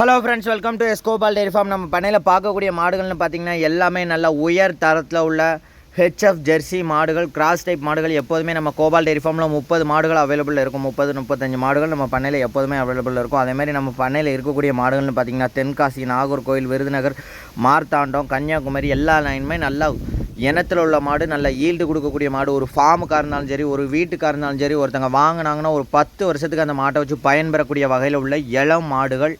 Hello friends, welcome to எஸ்கோபால் dairy farm. நம்ம பண்ணையில் பார்க்கக்கூடிய மாடுகள்னு பார்த்திங்கன்னா எல்லாமே நல்ல உயர் தரத்தில் உள்ள ஹெச்எஃப் ஜெர்சி மாடுகள், கிராஸ் டைப் மாடுகள். எப்போதுமே நம்ம கோபால் டெய்ரி ஃபார்மில் 30 மாடுகள் அவைலபிள் இருக்கும். 30-35 மாடுகள் நம்ம பண்ணையில் எப்போதுமே அவைலபிள் இருக்கும். அதேமாதிரி நம்ம பண்ணையில் இருக்கக்கூடிய மாடுகள்னு பார்த்திங்கன்னா தென்காசி, நாகர்கோவில், விருதுநகர், மார்த்தாண்டம், கன்னியாகுமரி எல்லா லைனுமே நல்லா இனத்தில் உள்ள மாடு, நல்ல ஈல்டு கொடுக்கக்கூடிய மாடு. ஒரு ஃபார்முக்காக இருந்தாலும் சரி, ஒரு வீட்டுக்காக இருந்தாலும் சரி, ஒருத்தங்க வாங்கினாங்கன்னா ஒரு 10 வருஷத்துக்கு அந்த மாட்டை வச்சு பயன்பெறக்கூடிய வகையில் உள்ள இளம் மாடுகள்.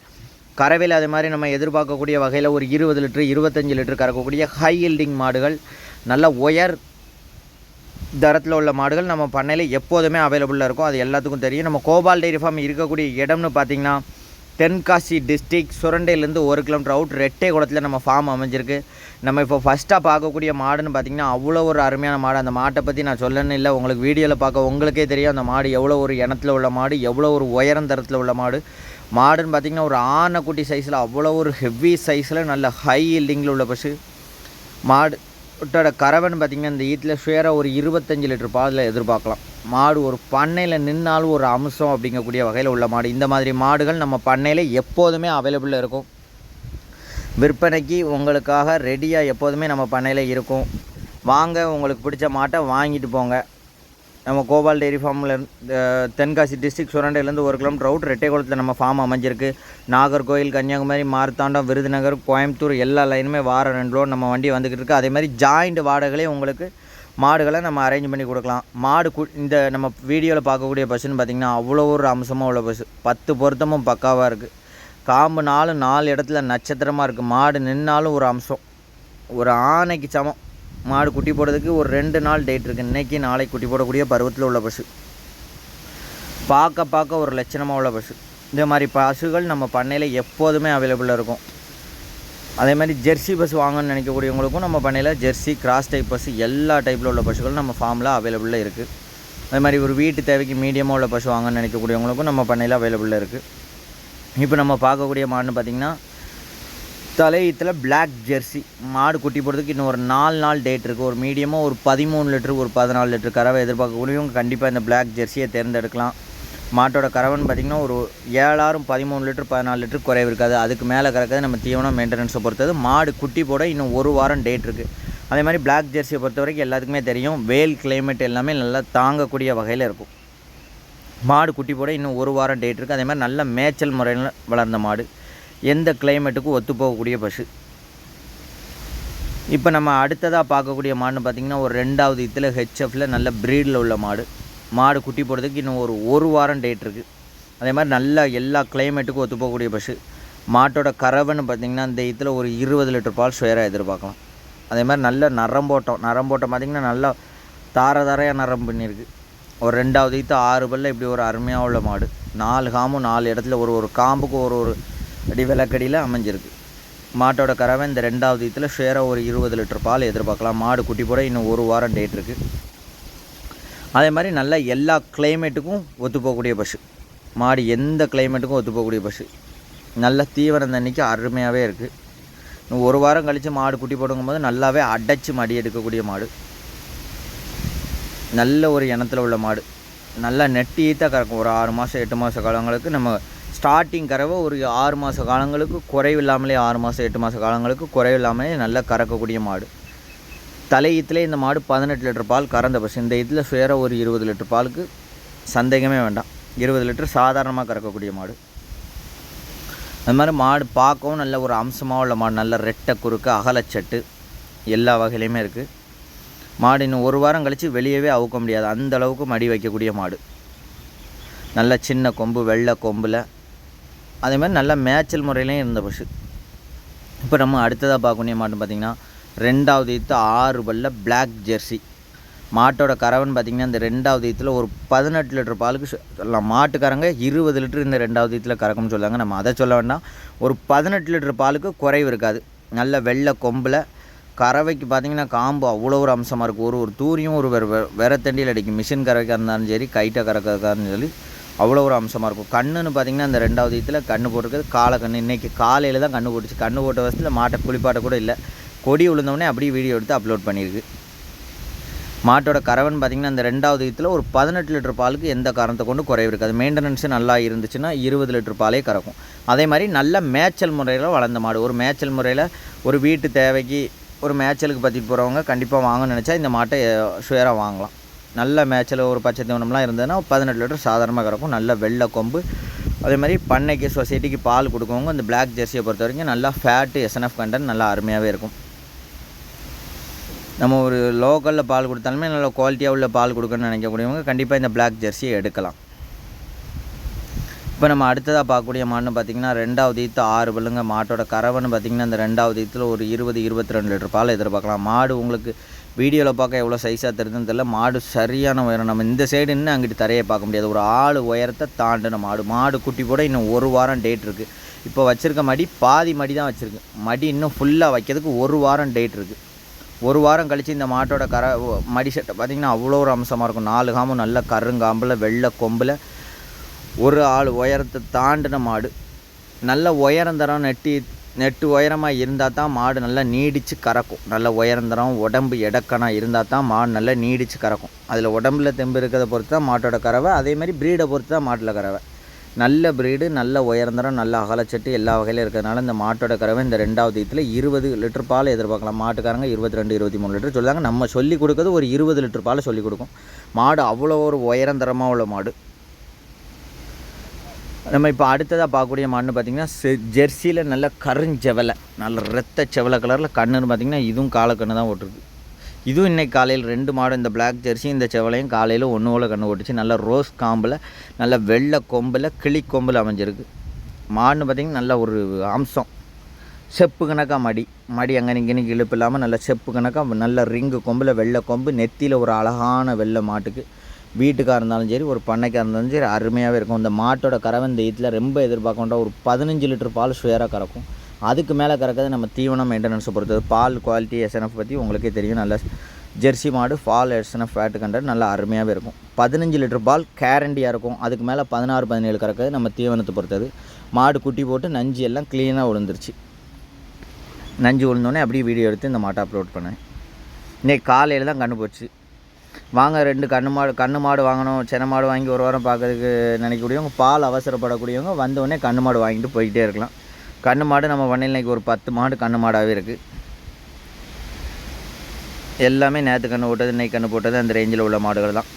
கறவையில் அது மாதிரி நம்ம எதிர்பார்க்கக்கூடிய வகையில் ஒரு 20 லிட்டர் 25 லிட்டர் கறக்கக்கூடிய ஹை ஈல்டிங் மாடுகள், நல்ல உயர் தரத்தில் உள்ள மாடுகள் நம்ம பண்ணையில் எப்போதுமே அவைலபிளாக இருக்கும். அது எல்லாத்துக்கும் தெரியும். நம்ம கோபால் டெய்ரி ஃபார்ம் இருக்கக்கூடிய இடம்னு பார்த்திங்கன்னா தென்காசி டிஸ்ட்ரிக்ட், சுரண்டையிலேருந்து 1 கிலோமீட்டர் அவுட், ரெட்டைகுளத்தில் நம்ம ஃபார்ம் அமைஞ்சிருக்கு. நம்ம இப்போ ஃபஸ்ட்டாக பார்க்கக்கூடிய மாடுன்னு பார்த்திங்கன்னா அவ்வளோ ஒரு அருமையான மாடு. அந்த மாட்டை பற்றி நான் சொல்லணும் இல்லை, உங்களுக்கு வீடியோவில் பார்க்க உங்களுக்கே தெரியும் அந்த மாடு எவ்வளோ ஒரு இனத்தில் உள்ள மாடு, எவ்வளோ ஒரு உயரம் தரத்தில் உள்ள மாடு. மாடுன்னு பார்த்திங்கன்னா ஒரு ஆனைக்குட்டி சைஸில் அவ்வளோ ஒரு ஹெவி சைஸில் நல்ல ஹை ஈல்டிங்கில் உள்ள பசு மாடு. கறவைன்னு பார்த்திங்கன்னா இந்த ஈட்டில் ஷேராக ஒரு 25 லிட்டர் பாலில் எதிர்பார்க்கலாம். மாடு ஒரு பண்ணையில் நின்னாலும் ஒரு அம்சம் அப்படிங்கக்கூடிய வகையில் உள்ள மாடு. இந்த மாதிரி மாடுகள் நம்ம பண்ணையில் எப்போதுமே அவைலபிளாக இருக்கும். விற்பனைக்கு உங்களுக்காக ரெடியாக எப்போதுமே நம்ம பண்ணையில் இருக்கும். வாங்க, உங்களுக்கு பிடிச்ச மாட்டை வாங்கிட்டு போங்க. நம்ம கோபால் டெய்ரி ஃபார்மில் தென்காசி டிஸ்ட்ரிக்ட், சுரண்டையிலேருந்து 1 கிலோமீட்டர் அவுட், ரெட்டைகுளத்தில் நம்ம ஃபார்ம் அமைஞ்சிருக்கு. நாகர்கோவில், கன்னியாகுமரி, மார்த்தாண்டம், விருதுநகர், கோயம்புத்தூர் எல்லா லைனுமே வாரம் 2 லோடு நம்ம வண்டி வந்துக்கிட்டு இருக்குது. அதே மாதிரி ஜாயிண்ட் வாடகைகளே உங்களுக்கு மாடுகளை நம்ம அரேஞ்ச் பண்ணி கொடுக்கலாம். இந்த நம்ம வீடியோவில் பார்க்கக்கூடிய பஸ்ஸுன்னு பார்த்திங்கன்னா அவ்வளோ ஒரு அம்சமாக உள்ள பஸ்ஸு. 10 பொருத்தமும் பக்காவாக இருக்குது. காம்பு 4 இடத்துல நட்சத்திரமாக இருக்குது. மாடு நின்னாலும் ஒரு அம்சம், ஒரு ஆணைக்கு சமம். மாடு குட்டி போடுறதுக்கு ஒரு 2 நாள் டேட் இருக்குது. இன்றைக்கி நாளைக்கு குட்டி போடக்கூடிய பருவத்தில் உள்ள பசு. பார்க்க ஒரு லட்சணமாக உள்ள பசு. இந்த மாதிரி பசுகள் நம்ம பண்ணையில் எப்போதுமே அவைலபிளாக இருக்கும். அதே மாதிரி ஜெர்சி பஸ் வாங்கணும்னு நினைக்கக்கூடியவங்களுக்கும் நம்ம பண்ணையில் ஜெர்சி, கிராஸ் டைப் பசு எல்லா டைப்பில் உள்ள பசுகள் நம்ம ஃபார்மில் அவைலபிளாக இருக்குது. அதே மாதிரி ஒரு வீட்டு தேவைக்கு மீடியமாக உள்ள பசு வாங்கணும்னு நினைக்கக்கூடியவங்களுக்கும் நம்ம பண்ணையில் அவைலபிளாக இருக்குது. இப்போ நம்ம பார்க்கக்கூடிய மாடுன்னு பார்த்திங்கன்னா தலையத்தில் பிளாக் ஜெர்சி மாடு குட்டி போடுறதுக்கு இன்னும் ஒரு 4 நாள் டேட் இருக்குது. ஒரு மீடியமாக ஒரு 13 லிட்டர் ஒரு 14 லிட்டர் கறவை எதிர்பார்க்கக்கூடியவங்க கண்டிப்பாக இந்த பிளாக் ஜெர்சியை தேர்ந்தெடுக்கலாம். மாட்டோட கறவைன்னு பார்த்திங்கன்னா ஒரு 7 13 லிட்டர் 14 லிட்டர் குறைவு இருக்காது. அதுக்கு மேலே கறக்கிறது நம்ம தீவனம் மெயின்டெனன்ஸை பொறுத்தது. மாடு குட்டி போட இன்னும் 1 வாரம் டேட் இருக்குது. அதே மாதிரி பிளாக் ஜெர்சியை பொறுத்த வரைக்கும் எல்லாத்துக்குமே தெரியும், வெயில் கிளைமேட் எல்லாமே நல்லா தாங்கக்கூடிய வகையில் இருக்கும். மாடு குட்டி போட இன்னும் 1 வாரம் டேட் இருக்குது. அதே மாதிரி நல்ல மேய்ச்சல் முறையில் வளர்ந்த மாடு, எந்த கிளைமேட்டுக்கும் ஒத்து போகக்கூடிய பசு. இப்போ நம்ம அடுத்ததாக பார்க்கக்கூடிய மாடுன்னு பார்த்திங்கன்னா ஒரு 2வது இதில் ஹெச்எஃப்பில் நல்ல ப்ரீடில் உள்ள மாடு. மாடு குட்டி போடுறதுக்கு இன்னும் ஒரு 1 வாரம் டேட் இருக்குது. அதே மாதிரி நல்ல எல்லா கிளைமேட்டுக்கும் ஒத்து போகக்கூடிய பசு. மாட்டோட கறவைன்னு பார்த்திங்கன்னா இந்த இதில் ஒரு 20 லிட்டர் பால் ஷேராக எதிர்பார்க்கலாம். அதே மாதிரி நல்ல நரம்போட்டம் பார்த்திங்கன்னா நல்லா தாரையாக நரம் பண்ணியிருக்கு. ஒரு 2வது ஈத்து 6 பல்ல இப்படி ஒரு அருமையாக உள்ள மாடு. 4 காம்பும் 4 இடத்துல ஒரு காம்புக்கு ஒரு அடி விளக்கடியில் அமைஞ்சிருக்கு. மாட்டோட கறவை இந்த 2வது ஈத்தில் ஷேராக ஒரு 20 லிட்டர் பால் எதிர்பார்க்கலாம். மாடு குட்டி போட இன்னும் 1 வாரம் டேட் இருக்குது. அதே மாதிரி நல்ல எல்லா கிளைமேட்டுக்கும் ஒத்து போகக்கூடிய பசு. மாடு எந்த கிளைமேட்டுக்கும் ஒத்து போகக்கூடிய பசு. நல்ல தீவனம் தண்ணிக்கு அருமையாகவே இருக்குது. இன்னும் 1 வாரம் கழித்து மாடு குட்டி போடுங்கும்போது நல்லாவே அடைச்சி மடி எடுக்கக்கூடிய மாடு. நல்ல ஒரு இனத்தில் உள்ள மாடு. நல்லா நெட்டி ஈத்தாக கறக்கும். ஒரு 6 மாதம் 8 மாத காலங்களுக்கு நம்ம ஸ்டார்டிங் கறவை ஒரு 6 மாத காலங்களுக்கு குறைவில்லாமலே 6 மாதம் 8 மாத காலங்களுக்கு குறைவில்லாமலே நல்லா கறக்கக்கூடிய மாடு. தலையீத்தில் இந்த மாடு 18 லிட்டர் பால் கறந்த பசு. இந்த இதில் ஷேராக ஒரு 20 லிட்டர் பாலுக்கு சந்தேகமே வேண்டாம். 20 லிட்டர் சாதாரணமாக கறக்கக்கூடிய மாடு. அது மாதிரி மாடு பார்க்கவும் நல்ல ஒரு அம்சமாக உள்ள மாடு. நல்ல ரெட்டை குறுக்கு அகலச்சட்டு எல்லா வகையிலையுமே இருக்குது. மாடு இன்னும் 1 வாரம் கழித்து வெளியவே அவுக்க முடியாது, அந்த அளவுக்கு மடி வைக்கக்கூடிய மாடு. நல்ல சின்ன கொம்பு, வெள்ளை கொம்பில். அதே மாதிரி நல்ல மேய்ச்சல் முறையிலையும் இருந்த பசு. இப்போ நம்ம அடுத்ததாக பார்க்கக்கூடிய மாட்டுன்னு பார்த்திங்கன்னா 2வது ஈத்து 6 பல்ல பிளாக் ஜெர்சி. மாட்டோட கறவைன்னு பார்த்திங்கன்னா இந்த 2வது ஈத்தில் ஒரு 18 லிட்டர் பாலுக்கு சொல்லலாம். மாட்டுக்காரங்க 20 லிட்டர் இந்த 2வது ஈத்தில் கறக்கும்னு சொல்லுவாங்க. நம்ம அதை சொல்ல வேண்டாம். ஒரு 18 லிட்டர் பாலுக்கு குறைவு இருக்காது. நல்ல வெள்ளை கொம்பில். கறவைக்கு பார்த்திங்கன்னா காம்பு அவ்வளோ ஒரு அம்சமாக இருக்கும். ஒரு தூரியும் ஒரு வேற தண்டியில் அடிக்கும். மிஷின் கறவைக்காக இருந்தாலும் சரி, கைட்டை கறக்கிறதுக்காக சொல்லி அவ்வளோ ஒரு அம்சமாக இருக்கும். கண்ணுன்னு பார்த்திங்கன்னா இந்த 2வது ஈத்தில் கண்ணு போட்டிருக்கிறது காலை கண்ணு. இன்றைக்கி காலையில் தான் கண்ணு போட்டுச்சு. கண்ணு போட்ட வருஷத்தில் மாட்டை குளிப்பாட்ட கூட இல்லை. கொடி விழுந்தோடனே அப்படியே வீடியோ எடுத்து அப்லோட் பண்ணியிருக்கு. மாட்டோட கறவன் பார்த்திங்கன்னா அந்த 2வது ஈத்தில் ஒரு 18 லிட்டர் பாலுக்கு எந்த காரணத்தை கொண்டு குறைவு இருக்காது. மெயின்டெனன்ஸு நல்லா இருந்துச்சுன்னா 20 லிட்டர் பாலே கறக்கும். அதே மாதிரி நல்ல மேய்ச்சல் முறையில் வளர்ந்த மாடு. ஒரு மேய்ச்சல் முறையில் ஒரு வீட்டு தேவைக்கு ஒரு மேய்ச்சலுக்கு பற்றிட்டு போகிறவங்க கண்டிப்பாக வாங்கணும்னு நினச்சா இந்த மாட்டை ஷுவராக வாங்கலாம். நல்ல மேய்ச்சல் ஒரு பச்சை தீவனம்லாம் இருந்ததுன்னா 18 லிட்டர் சாதாரணமாக கறக்கும். நல்ல வெள்ளை கொம்பு. அதே மாதிரி பண்ணைக்கு சொசைட்டிக்கு பால் கொடுக்கவங்க இந்த பிளாக் ஜெர்சியை பொறுத்த வரைக்கும் நல்லா ஃபேட்டு எஸ்என்எஃப் கண்டென்ட் நல்லா அருமையாகவே இருக்கும். நம்ம ஒரு லோக்கலில் பால் கொடுத்தாலுமே நல்ல குவாலிட்டியாக உள்ள பால் கொடுக்கணும்னு நினைக்கக்கூடியவங்க கண்டிப்பாக இந்த பிளாக் ஜெர்சியை எடுக்கலாம். இப்போ நம்ம அடுத்ததாக பார்க்கக்கூடிய மாடுன்னு பார்த்திங்கன்னா 2வது ஈத்து 6 பல்லுங்க. மாட்டோட கறவன்னு பார்த்திங்கன்னா இந்த 2வது ஈத்தில் ஒரு 20-22 லிட்டர் பால் எதிர்பார்க்கலாம். மாடு உங்களுக்கு வீடியோவில் பார்க்க எவ்வளோ சைஸாக தெரியுதுன்னு தெரியல. மாடு சரியான உயரம். நம்ம இந்த சைடு இன்னும் அங்கிட்டு தரையை பார்க்க முடியாது. ஒரு ஆள் உயரத்தை தாண்டின மாடு. மாடு குட்டி போட இன்னும் 1 வாரம் டேட் இருக்குது. இப்போ வச்சுருக்க மடி பாதி மடி தான் வச்சுருக்கு. மடி இன்னும் ஃபுல்லாக வைக்கிறதுக்கு 1 வாரம் டேட் இருக்குது. 1 வாரம் கழித்து இந்த மாட்டோட மடி செட்டை பார்த்திங்கன்னா அவ்வளோ ஒரு அம்சமாக இருக்கும். 4 காம்பும் நல்ல கருங்காம்பில் வெள்ளை கொம்பில் ஒரு ஆள் உயரத்தை தாண்டின மாடு. நல்ல உயரந்தரம் நெட்டு உயரமாக இருந்தால் தான் மாடு நல்லா நீடித்து கறக்கும். நல்ல உயரந்தரம் உடம்பு எடக்கணாக இருந்தால் தான் மாடு நல்லா நீடித்து கறக்கும். அதில் உடம்புல தெம்பு இருக்கிறத பொறுத்து தான் மாட்டோட கறவை. அதேமாதிரி ப்ரீடை பொறுத்து தான் மாட்டில் கறவை. நல்ல ப்ரீடு நல்ல உயர்ந்தரம் நல்ல அகலச்சட்டு எல்லா வகையிலும் இருக்கிறதுனால இந்த மாட்டோட கறவை இந்த 2வது ஈத்தில் 20 லிட்டர் பால் எதிர்பார்க்கலாம். மாட்டுக்காரங்க 22-23 லிட்டர் சொல்லுவாங்க. நம்ம சொல்லி கொடுக்குறது ஒரு 20 லிட்டர் பால் சொல்லிக் கொடுக்கும். மாடு அவ்வளோ ஒரு உயரந்தரமாக உள்ள மாடு. நம்ம இப்போ அடுத்ததாக பார்க்கக்கூடிய மாடுன்னு பார்த்திங்கன்னா ஜெர்சியில் நல்ல கருஞ்செவலை நல்ல ரத்த செவலை கலரில் கண்ணுன்னு பார்த்திங்கன்னா இதுவும் காலக்கண்ணு தான் ஓட்டுருக்கு. இதுவும் இன்றைக்கி காலையில் 2 மாடு இந்த பிளாக் ஜெர்சி இந்த செவலையும் காலையில் ஒன்று போல் கண்ணு ஓட்டுச்சு. நல்ல ரோஸ் காம்பில் நல்ல வெள்ளை கொம்பில் கிளி கொம்பில் அமைஞ்சிருக்கு. மாடுன்னு பார்த்திங்கன்னா நல்ல ஒரு அம்சம். செப்பு கணக்காக மடி அங்கே இங்கே இழுப்பு இல்லாமல் நல்ல செப்பு கணக்காக நல்ல ரிங்கு கொம்பில் வெள்ளை கொம்பு. நெத்தியில் ஒரு அழகான வெள்ளை மாட்டுக்கு வீட்டுக்காக இருந்தாலும் சரி ஒரு பண்ணைக்காக இருந்தாலும் சரி அருமையாகவே இருக்கும். இந்த மாட்டோட கறவை இந்த ஈத்தில் ரொம்ப எதிர்பார்க்க ஒரு 15 லிட்டர் பால் ஷுவராக கறக்கும். அதுக்கு மேலே கறக்கிறது நம்ம தீவனம் மெயின்டெனன்ஸை பொறுத்தது. பால் குவாலிட்டி எஸ்என்எஃப் பற்றி உங்களுக்கே தெரியும். நல்ல ஜெர்சி மாடு பால் எஸ்என்எஃப் ஃபேட்டு கண்டென்ட் நல்லா அருமையாகவே இருக்கும். 15 லிட்டர் பால் கேரண்டியாக இருக்கும். அதுக்கு மேலே 16-17 கறக்கிறது நம்ம தீவனத்தை பொறுத்தது. மாடு குட்டி போட்டு நஞ்சு எல்லாம் க்ளீனாக விழுந்துருச்சு. நஞ்சு விழுந்தோடனே அப்படியே வீடியோ எடுத்து இந்த மாட்டை அப்லோட் பண்ணேன். இன்றைக்கி காலையில் தான் கண்ணு போச்சு. வாங்க 2 கண்ணு மாடு வாங்கணும். சென மாடு வாங்கி 1 வாரம் பார்க்கறதுக்கு நினைக்கக்கூடியவங்க பால் அவசரப்படக்கூடியவங்க வந்தோடனே கண்ணு மாடு வாங்கிட்டு போய்கிட்டே இருக்கலாம். கண்ணு மாடு நம்ம பண்ணையில் இன்றைக்கி ஒரு 10 மாடு கண்ணு மாடாகவே இருக்குது. எல்லாமே நேற்று கண்ணு போட்டது இன்றைக்கி கண்ணு போட்டது அந்த ரேஞ்சில் உள்ள மாடுகள் தான்.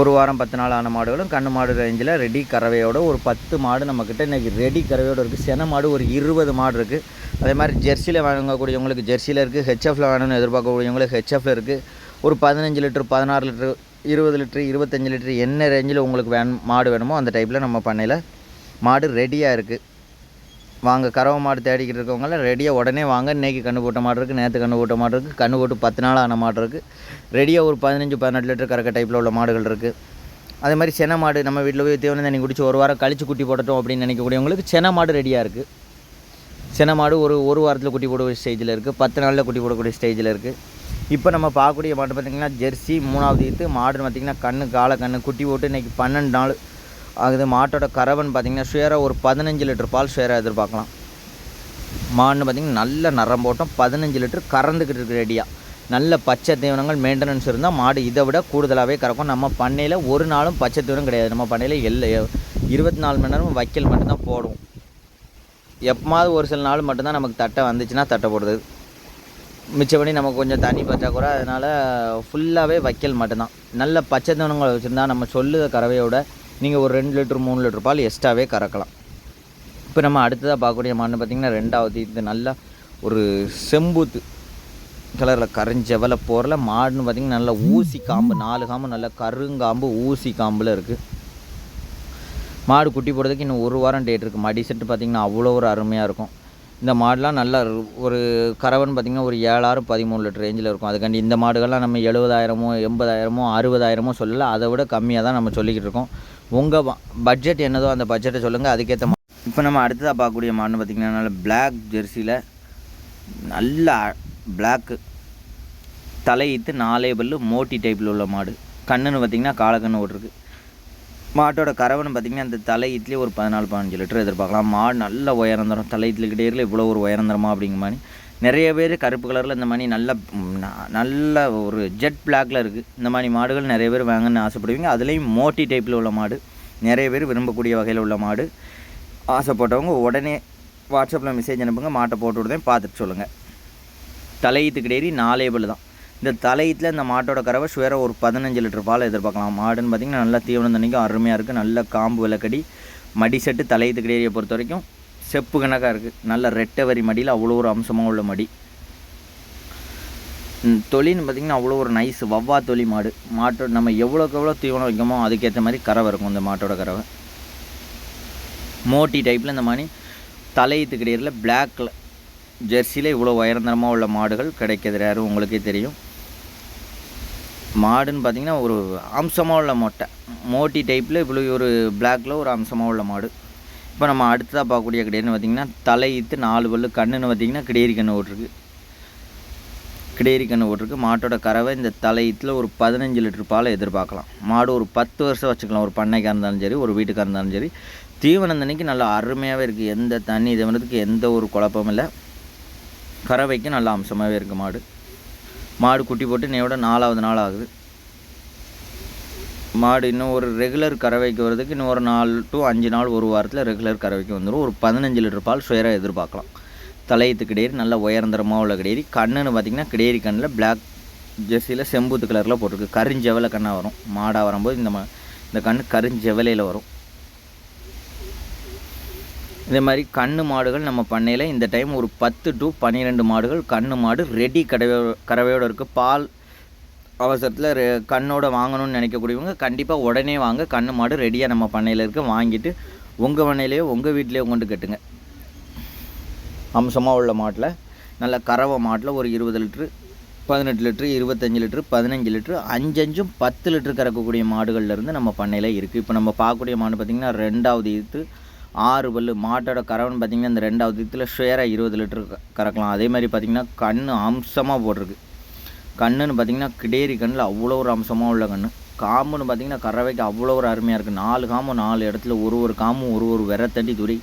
1 வாரம் 10 நாள் ஆன மாடுகளும் கண்ணு மாடு ரேஞ்சில் ரெடி கறவையோட ஒரு 10 மாடு நம்மக்கிட்ட இன்றைக்கி ரெடி கறவையோடு இருக்குது. சென மாடு ஒரு 20 மாடு இருக்குது. அதே மாதிரி ஜெர்சியில் வாங்கக்கூடியவங்களுக்கு ஜெர்சியில் இருக்குது. ஹெச்எஃப்பில் வேணும்னு எதிர்பார்க்கக்கூடியவங்களுக்கு ஹெச்எஃப்பில் இருக்குது. ஒரு 15 லிட்டர் 16 லிட்டர் 20 லிட்டர் 25 லிட்டர் என்ன ரேஞ்சில் உங்களுக்கு மாடு வேணுமோ அந்த டைப்பில் நம்ம பண்ணையில் மாடு ரெடியாக இருக்குது. வாங்க கறவை மாடு தேடிக்கிட்டு இருக்கவங்களாம் ரெடியாக உடனே வாங்க. இன்றைக்கி கண்ணு போட்ட மாடு இருக்குது. நேற்று கண்ணு போட்ட மாடு இருக்குது. கண்ணு போட்டு 10 நாள் ஆன மாடு இருக்குது. ரெடியாக ஒரு 15-18 லிட்டர் கறக்க டைப்பில் உள்ள மாடுகள் இருக்குது. அதே மாதிரி சென மாடு நம்ம வீட்டில் போய் தீவனம் தண்ணி குடிச்சு 1 வாரம் கழித்து குட்டி போட்டோம் அப்படின்னு நினைக்கக்கூடியவங்களுக்கு சென மாடு ரெடியாக இருக்குது. சென மாடு ஒரு வாரத்தில் குட்டி போடக்கூடிய ஸ்டேஜில் இருக்குது. 10 நாளில் குட்டி போடக்கூடிய ஸ்டேஜில் இருக்குது. இப்போ நம்ம பார்க்கக்கூடிய மாடு பார்த்திங்கன்னா ஜெர்சி 3வது ஈத்து மாடுன்னு பார்த்திங்கன்னா கண்ணு குட்டி போட்டு இன்றைக்கி 12 நாள் ஆகுது. மாட்டோட கறவன் பார்த்திங்கன்னா ஷுவராக ஒரு 15 லிட்டர் பால் ஷுவராக எதிர்பார்க்கலாம். மாடுன்னு பார்த்திங்கன்னா நல்ல நரம் போட்டோம் 15 லிட்டர் கறந்துக்கிட்டு இருக்குது ரெடியாக. நல்ல பச்சை தீவனங்கள் மெயின்டெனன்ஸ் இருந்தால் மாடு இதை விட கூடுதலாகவே கறக்கும். நம்ம பண்ணையில் ஒரு நாளும் பச்சை தீவனம் கிடையாது. நம்ம பண்ணையில் 24 மணி நேரமும் வைக்கல் மட்டும்தான் போடுவோம். எப்போது ஒரு சில நாள் மட்டும்தான் நமக்கு தட்டை வந்துச்சுன்னா தட்டை போடுறது. மிச்சப்படி நமக்கு கொஞ்சம் தண்ணி பற்றாக்குறை. அதனால் ஃபுல்லாகவே வைக்கல் மட்டும்தான். நல்ல பச்சை தீவனங்களை வச்சுருந்தா நம்ம சொல்லுத கறவையோட நீங்கள் ஒரு 2 லிட்டர் 3 லிட்டர் பால் எக்ஸ்ட்ராவே கறக்கலாம். இப்போ நம்ம அடுத்ததாக பார்க்கக்கூடிய மாடுன்னு பார்த்திங்கன்னா 2வது இது நல்லா ஒரு செம்பூத்து கலரில் கரைஞ்சவலை போகிற மாடுன்னு பார்த்திங்கன்னா நல்லா ஊசி காம்பு 4 காம்பு நல்லா கருங்காம்பு ஊசி காம்பில் இருக்குது. மாடு குட்டி போடுறதுக்கு இன்னும் 1 வாரம் டேட் இருக்குது. மடி செட்டு பார்த்திங்கன்னா அவ்வளோ ஒரு அருமையாக இருக்கும். இந்த மாடுலாம் நல்லா ஒரு கறவன் பார்த்திங்கன்னா ஒரு 7-13 லிட்டர் ரேஞ்சில் இருக்கும். அதுக்காண்டி இந்த மாடுகள்லாம் நம்ம 70,000 80,000 60,000 சொல்லலை. அதை விட கம்மியாக தான் நம்ம சொல்லிக்கிட்டு இருக்கோம். உங்கள் பட்ஜெட் என்னதோ அந்த பட்ஜெட்டை சொல்லுங்கள், அதுக்கேற்ற மாதிரி. இப்போ நம்ம அடுத்ததாக பார்க்கக்கூடிய மாடுன்னு பார்த்திங்கன்னா நல்ல பிளாக் ஜெர்சியில் நல்ல பிளாக்கு தலையிட்டு 4 பல்லு மோட்டி டைப்பில் உள்ள மாடு. கண்ணுன்னு பார்த்திங்கன்னா காலக்கண்ணு ஓட்டிருக்கு. மாட்டோட கறவன்னு பார்த்திங்கன்னா அந்த தலை இட்லி ஒரு 14-15 லிட்டர் எதிர்பார்க்கலாம். மாடு நல்ல உயரந்தரம். தலை இட்லிக்கிட்டே இருக்கல இவ்வளோ ஒரு உயரந்தரமா அப்படிங்கிற மாதிரி நிறைய பேர் கருப்பு கலரில் இந்த மாதிரி நல்ல ஒரு ஜெட் பிளாக்கில் இருக்குது. இந்த மாதிரி மாடுகள் நிறைய பேர் வாங்கன்னு ஆசைப்படுவீங்க. அதுலேயும் மோட்டி டைப்பில் உள்ள மாடு நிறைய பேர் விரும்பக்கூடிய வகையில் உள்ள மாடு. ஆசைப்பட்டவங்க உடனே வாட்ஸ்அப்பில் மெசேஜ் அனுப்புங்க, மாட்டை போட்டு விடுதேன், பார்த்துட்டு சொல்லுங்கள். தலையீத்து கிடையாது 4 பல் தான். இந்த தலையீத்தில் இந்த மாட்டோட கறவை சுவேராக ஒரு 15 லிட்டர் பால் எதிர்பார்க்கலாம். மாடுன்னு பார்த்திங்கன்னா நல்லா தீவனம் தண்ணிக்கும் அருமையாக இருக்குது. நல்ல காம்பு விளக்கடி மடி செட்டு தலையீத்து கிடையாதியை பொறுத்த வரைக்கும் செப்பு கணக்காக இருக்குது. நல்ல ரெட்டை வரி மடியில் அவ்வளோ ஒரு அம்சமாக உள்ள மடி. தொழில்னு பார்த்திங்கன்னா அவ்வளோ ஒரு நைஸ் வவ்வா தொழி மாடு. மாட்டோட நம்ம எவ்வளோக்கு எவ்வளோ தீவனம் வைக்கமோ அதுக்கேற்ற மாதிரி கறவை இருக்கும் இந்த மாட்டோட கறவை. மோட்டி டைப்பில் இந்த மாதிரி தலையீத்து கிடையிறதுல பிளாக்கில் ஜெர்சியில் இவ்வளோ உயர்ந்தரமாக உள்ள மாடுகள் கிடைக்கிறது யாரும் உங்களுக்கே தெரியும். மாடுன்னு பார்த்திங்கன்னா ஒரு அம்சமாக உள்ள மோட்டி டைப்பில் இவ்வளோ ஒரு பிளாக்கில் ஒரு அம்சமாக உள்ள மாடு. இப்போ நம்ம அடுத்ததாக பார்க்கக்கூடிய கிடையாதுன்னு பார்த்திங்கன்னா தலையீத்து 4 பல் கண்ணுன்னு பார்த்திங்கன்னா கிடேரி கன்று ஓட்டிருக்கு. மாட்டோட கறவை இந்த தலையீத்தில் ஒரு 15 லிட்டர் பாலை எதிர்பார்க்கலாம். மாடு ஒரு 10 வருஷம் வச்சுக்கலாம். ஒரு பண்ணைக்காக இருந்தாலும் சரி, ஒரு வீட்டுக்காக இருந்தாலும் சரி. தீவனம் தண்ணிக்கு நல்லா அருமையாகவே இருக்குது. எந்த தண்ணி இதுவதுக்கு எந்த ஒரு குழப்பமும் இல்லை. கறவைக்கு நல்லா அம்சமாகவே இருக்குது. மாடு குட்டி போட்டு இன்னையோட 4வது நாள் ஆகுது. மாடு இன்னும் ஒரு ரெகுலர் கறவைக்கு வரதுக்கு இன்னும் ஒரு 4 to 5 நாள், ஒரு வாரத்தில் ரெகுலர் கறவைக்கு வந்துடும். ஒரு 15 லிட்டர் பால் சுயராக எதிர்பார்க்கலாம். தலையீத்து கிடையாது நல்ல உயர்ந்தரமாக உள்ள கிடையாது. கண்ணுன்னு பார்த்திங்கன்னா கிடேரி கண்ணில் பிளாக் ஜெர்சியில் செம்பூத்து கலரில் போட்டிருக்கு. கருஞ்செவலை கண்ணாக வரும். மாடாக வரும்போது இந்த கண் கருஞ்செவலையில் வரும். இதே மாதிரி கண்ணு மாடுகள் நம்ம பண்ணையில் இந்த டைம் ஒரு 10 to 12 மாடுகள் கண்ணு மாடு ரெடி கறவையோடு இருக்குது. பால் அவசரத்தில் கண்ணோட வாங்கணும்னு நினைக்கக்கூடியவங்க கண்டிப்பாக உடனே வாங்க. கண்ணு மாடு ரெடியாக நம்ம பண்ணையில் இருக்க வாங்கிட்டு உங்கள் பண்ணையிலேயோ உங்கள் வீட்டிலேயோ கொண்டு கட்டுங்க. அம்சமாக உள்ள மாட்டில் நல்ல கறவை மாட்டில் ஒரு 20 litre 18 litre 25 litre 15 litre 5 10 litre கறக்கக்கூடிய மாடுகள்லேருந்து நம்ம பண்ணையில் இருக்குது. இப்போ நம்ம பார்க்கக்கூடிய மாடு பார்த்திங்கன்னா 2வது ஈத்து 6 பல். மாட்டோட கறவைன்னு பார்த்திங்கன்னா இந்த 2வது ஈத்தில் ஷேராக 20 லிட்ரு கறக்கலாம். அதே மாதிரி பார்த்திங்கன்னா கண் அம்சமாக போட்டிருக்கு. கண்ணுன்னு பார்த்திங்கன்னா கிடேரி கண்ணில் அவ்வளோ ஒரு அம்சமாக உள்ள கண். காம்புன்னு பார்த்திங்கன்னா கறவைக்கு அவ்வளோ ஒரு அருமையாக இருக்குது. 4 காம்பு 4 இடத்துல ஒரு காம்பும் ஒரு விரத்தண்டி துடி.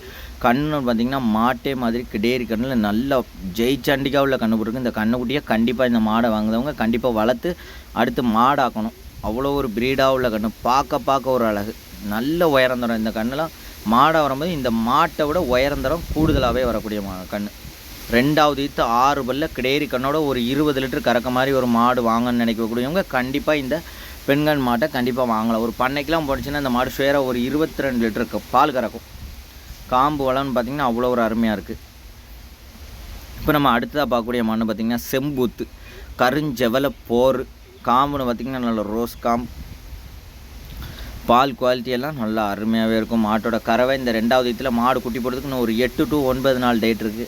கண்ணுன்னு பார்த்திங்கன்னா மாட்டே மாதிரி கிடேரி கண்ணில் நல்ல ஜெயிச்சாண்டிக்காக உள்ள கண்ணு போட்டிருக்கு. இந்த கண்ணுக்குட்டியை கண்டிப்பாக இந்த மாடை வாங்குறவங்க கண்டிப்பாக வளர்த்து அடுத்து மாடாக்கணும். அவ்வளோ ஒரு ப்ரீடாக உள்ள கண்ணு. பார்க்க ஒரு அழகு. நல்ல உயரந்தரம். இந்த கண்ணெலாம் மாடை வரும்போது இந்த மாட்டை விட உயரந்தரம் கூடுதலாகவே வரக்கூடிய கண். 2வது ஈத்து 6 பல்ல கிடேரி கண்ணோட ஒரு 20 லிட்டர் கறக்க மாதிரி ஒரு மாடு வாங்கன்னு நினைக்கக்கூடியவங்க கண்டிப்பாக இந்த பெண்கண் மாட்டை கண்டிப்பாக வாங்கலாம். ஒரு பண்ணைக்கெலாம் போட்டுச்சுன்னா இந்த மாடு ஷேராக ஒரு 22 லிட்டருக்கு பால் கறக்கும். காம்பு வளம்னு பார்த்திங்கன்னா அவ்வளோ ஒரு அருமையாக இருக்குது. இப்போ நம்ம அடுத்ததாக பார்க்கக்கூடிய மாடு பார்த்திங்கன்னா செம்பூத்து கருஞ்செவலை போர். காம்புன்னு பார்த்திங்கன்னா நல்ல ரோஸ் காம்பு. பால் குவாலிட்டியெல்லாம் நல்லா அருமையாகவே இருக்கும். மாட்டோட கறவை இந்த 2வது ஈத்தில் மாடு குட்டி போடுறதுக்கு இன்னும் ஒரு 8 to 9 நாள் டேட் இருக்குது.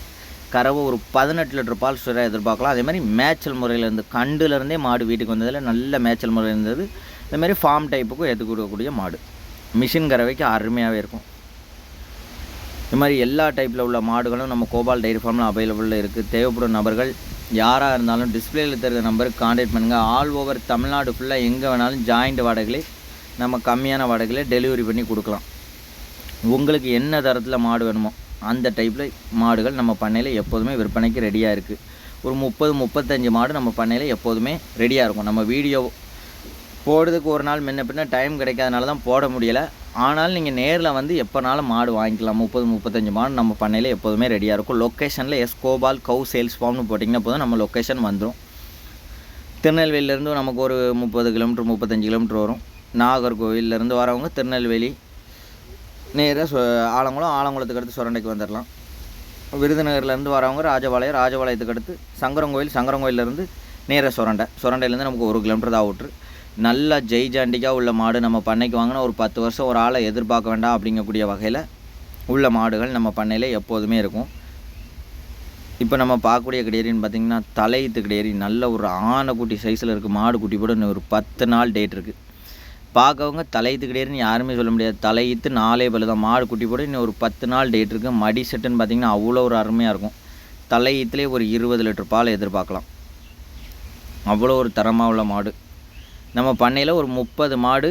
கறவை ஒரு 18 லிட்டர் பால் சுயராக எதிர்பார்க்கலாம். அதே மாதிரி மேய்ச்சல் முறையிலேருந்து கண்டுலேருந்தே மாடு வீட்டுக்கு வந்ததில் நல்ல மேய்ச்சல் முறை இருந்தது. அதேமாதிரி ஃபார்ம் டைப்புக்கும் ஏற்றுக்கூடக்கூடிய மாடு. மிஷின் கறவைக்கு அருமையாகவே இருக்கும். இது மாதிரி எல்லா டைப்பில் உள்ள மாடுகளும் நம்ம கோபால் டைரி ஃபார்மில் அவைலபிளில் இருக்குது. தேவைப்படும் நபர்கள் யாராக இருந்தாலும் டிஸ்பிளேயில் தெரிகிற நம்பருக்கு கான்டாக்ட் பண்ணுங்கள். ஆல் ஓவர் தமிழ்நாடு ஃபுல்லாக எங்கே வேணாலும் ஜாயிண்ட் வாடகைகளே நம்ம கம்மியான வாடகையில் டெலிவரி பண்ணி கொடுக்கலாம். உங்களுக்கு என்ன தரத்தில் மாடு வேணுமோ அந்த டைப்பில் மாடுகள் நம்ம பண்ணையில் எப்போதுமே விற்பனைக்கு ரெடியாக இருக்குது. ஒரு 30-35 மாடு நம்ம பண்ணையில் எப்போதுமே ரெடியாக இருக்கும். நம்ம வீடியோ போடுறதுக்கு ஒரு நாள் முன்ன பின்ன டைம் கிடைக்காதனால தான் போட முடியலை. ஆனாலும் நீங்கள் நேரில் வந்து எப்போனாலும் மாடு வாங்கிக்கலாம். 30-35 மாடு நம்ம பண்ணையில் எப்போதுமே ரெடியாக இருக்கும். லொக்கேஷனில் கோபால் கவு சேல்ஸ் ஃபார்ம்னு போட்டிங்கன்னா போதும் நம்ம லொக்கேஷன் வந்துடும். திருநெல்வேலியிலேருந்து நமக்கு ஒரு 30 கிலோமீட்டர் 35 கிலோமீட்டர் வரும். நாகர்கோவிலேருந்து வரவங்க திருநெல்வேலி நேராக ஆலங்குளத்துக்கு அடுத்து சுரண்டைக்கு வந்துடலாம். விருதுநகர்லேருந்து வரவங்க ராஜபாளையத்துக்கு அடுத்து சங்கரங்கோயிலேருந்து நேராக சுரண்டையிலேருந்து நமக்கு 1 கிலோமீட்டர் தான் அவுட்ரு. நல்ல ஜெய்ஜாண்டிக்காக உள்ள மாடு நம்ம பண்ணைக்கு வாங்கினா ஒரு 10 வருஷம் ஒரு ஆளை எதிர்பார்க்க வேண்டாம் அப்படிங்கக்கூடிய வகையில் உள்ள மாடுகள் நம்ம பண்ணையில் எப்போதுமே இருக்கும். இப்போ நம்ம பார்க்கக்கூடிய கிடையரின்னு பார்த்திங்கன்னா தலையீத்து கிடையரி நல்ல ஒரு ஆனைக்குட்டி சைஸில் இருக்குது. மாடு குட்டி போட இன்னும் ஒரு 10 நாள் டேட் இருக்குது. பார்க்கவங்க தலையீத்து கிடையாதுன்னு யாருமே சொல்ல முடியாது. தலையீத்து 4 பல்லு தான். மாடு குட்டி போட இன்னும் ஒரு 10 நாள் டேட் இருக்குது. மடி செட்டுன்னு பார்த்திங்கன்னா அவ்வளோ ஒரு அருமையாக இருக்கும். தலையீத்துலேயே ஒரு 20 லிட்டர் பால் எதிர்பார்க்கலாம். அவ்வளோ ஒரு தரமாக உள்ள மாடு. நம்ம பண்ணையில் ஒரு 30 மாடு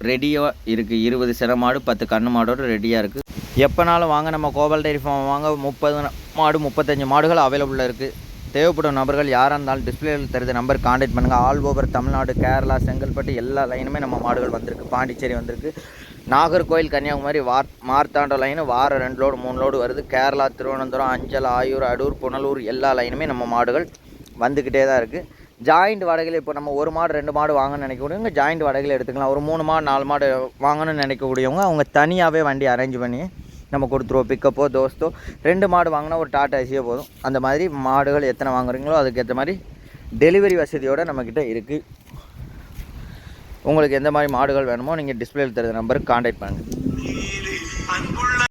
ரெடியாக இருக்குது. 20 சிற மாடு 10 கண்ணு மாடோடு ரெடியாக இருக்குது. எப்போனாலும் வாங்க நம்ம கோபால் டைரி ஃபார்ம் வாங்க. 30 மாடு 35 மாடுகள் அவைலபிளாக இருக்குது. தேவைப்படும் நபர்கள் யாராக இருந்தாலும் டிஸ்பிளேயில் தெரிஞ்ச நம்பர் காண்டாக்ட் பண்ணுங்கள். ஆல் ஓவர் தமிழ்நாடு, கேரளா, செங்கல்பட்டு எல்லா லைனுமே நம்ம மாடுகள் வந்திருக்கு. பாண்டிச்சேரி வந்திருக்கு, நாகர்கோவில், கன்னியாகுமரி, மார்த்தாண்டம் லைனு வாரம் 2 லோடு 3 லோடு வருது. கேரளா, திருவனந்தபுரம், அஞ்சல், ஆயூர், அடூர், புனலூர் எல்லா லைனுமே நம்ம மாடுகள் வந்துக்கிட்டே தான் இருக்குது. ஜாயிண்ட் வாடகையில் இப்போ நம்ம 1 மாடு 2 மாடு வாங்கணும்னு நினைக்கக்கூடியவங்க ஜாயிண்ட் வாடகையில் எடுத்துக்கலாம். ஒரு 3 மாடு 4 மாடு வாங்கணும்னு நினைக்கக்கூடியவங்க அவங்க தனியாகவே வண்டி அரேஞ்ச் பண்ணி நம்ம கொடுத்துருவோம். பிக்கப்போ தோஸ்தோ 2 மாடு வாங்கினா ஒரு டாட்டா ஏசியோ போதும். அந்த மாதிரி மாடுகள் எத்தனை வாங்குறீங்களோ அதுக்கேற்ற மாதிரி டெலிவரி வசதியோடு நம்மக்கிட்ட இருக்குது. உங்களுக்கு எந்த மாதிரி மாடுகள் வேணுமோ நீங்கள் டிஸ்பிளேயில் தருகிற நம்பருக்கு காண்டாக்ட் பண்ணுங்கள்.